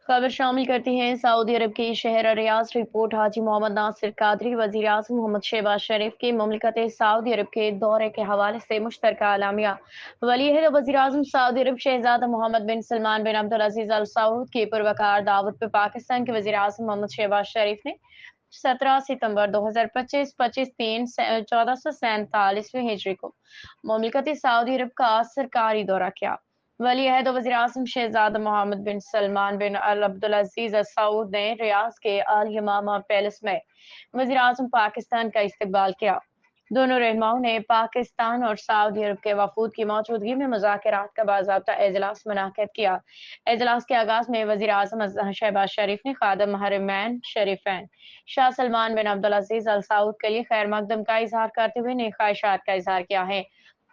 खबर शामिल करती हैं सऊदी अरब के शहर रियाज रिपोर्ट हाजी मोहम्मद नासिर कादरी वजीर आजम मोहम्मद शहबाज शरीफ की ममलिकत सऊदी अरब के दौरे के हवाले से मुश्तरका आलामिया। वलीअहद वजीर आजम सऊदी अरब शहजादा मोहम्मद बिन सलमान बिन अब्दुल अजीज अल सऊद की पुरवकार दावत पर पाकिस्तान के वजीर आजम मोहम्मद शहबाज शरीफ ने 17 सितंबर 2025 1447वीं हिजरी को ममलिकत सऊदी अरब का सरकारी दौरा किया। वली-अहद वज़ीर आज़म शहज़ादा मोहम्मद बिन सलमान बिन अब्दुल अज़ीज़ अल सऊद ने रियाद के अल यमामा पैलेस में वज़ीर आज़म पाकिस्तान का इस्तकबाल किया। दोनों रहनुमाओं ने पाकिस्तान और सऊदी अरब के वफूद की मौजूदगी में मुज़ाकरात का बाज़ाब्ता इजलास मुनअक़िद किया। इजलास के आगाज़ में वज़ीर आज़म शहबाज शरीफ ने खादिम हरमैन शरीफैन शाह सलमान बिन अब्दुल अज़ीज़ अल सऊद के लिए खैर मकदम का इजहार करते हुए नेक ख्वाहिशात का इजहार किया है।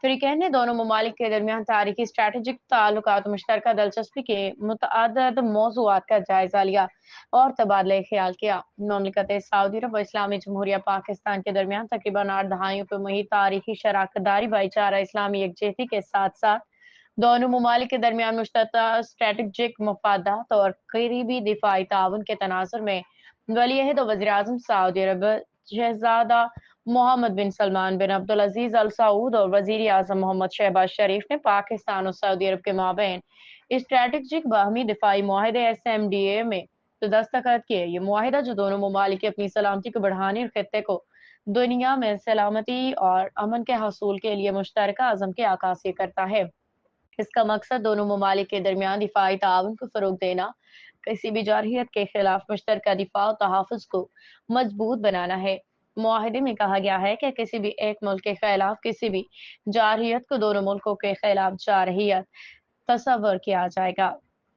फ़रीक़ैन ने दोनों ममालिक के दरमियान तारीख़ी स्ट्रैटेजिक ताल्लुकात, मुश्तरका दिलचस्पी के मुतअद्दिद मौज़ूआत का जायज़ा लिया और तबादला ख़्याल किया। ममलिकत सऊदी अरब व इस्लामी जमहूरिया पाकिस्तान के दरमियान तकरीबन 8 दहाइयों पर मुहित तारीख़ी शराकतदारी, भाईचारा, इस्लामी यकजहती के साथ साथ दोनों ममालिक के दरमियान मुश्तरका स्ट्रैटेजिक मफादात और करीबी दिफाई ताउन के तनाज़ुर में वली-अहद वज़ीर आज़म सऊदी अरब शहज़ादा मोहम्मद बिन सलमान बिन अब्दुल अजीज अल सऊद और वज़ीर आज़म मोहम्मद शहबाज शरीफ ने पाकिस्तान और सऊदी अरब के माबैन स्ट्रैटेजिक बाहमी दिफाई मुआहदे SMDA में तो दस्तखत किए। ये मुआहिदा जो दोनों ममालिक की अपनी सलामती को बढ़ाने और खत्ते को दुनिया में सलामती और अमन के हसूल के लिए मुश्तरका अज़म की अक्कासी करता है। इसका मकसद दोनों ममालिक के दरमियान दिफाई ताउन को फ़रोग़ देना, किसी भी जारहियत के खिलाफ मुश्तरका दिफा और तहफ़्फ़ुज़ को मजबूत बनाना है। मुआहिदे में कहा गया है कि किसी भी एक मुल्क के खिलाफ किसी भी जारहियत को दोनों मुल्कों के खिलाफ जारहियत तस्वर किया जाएगा।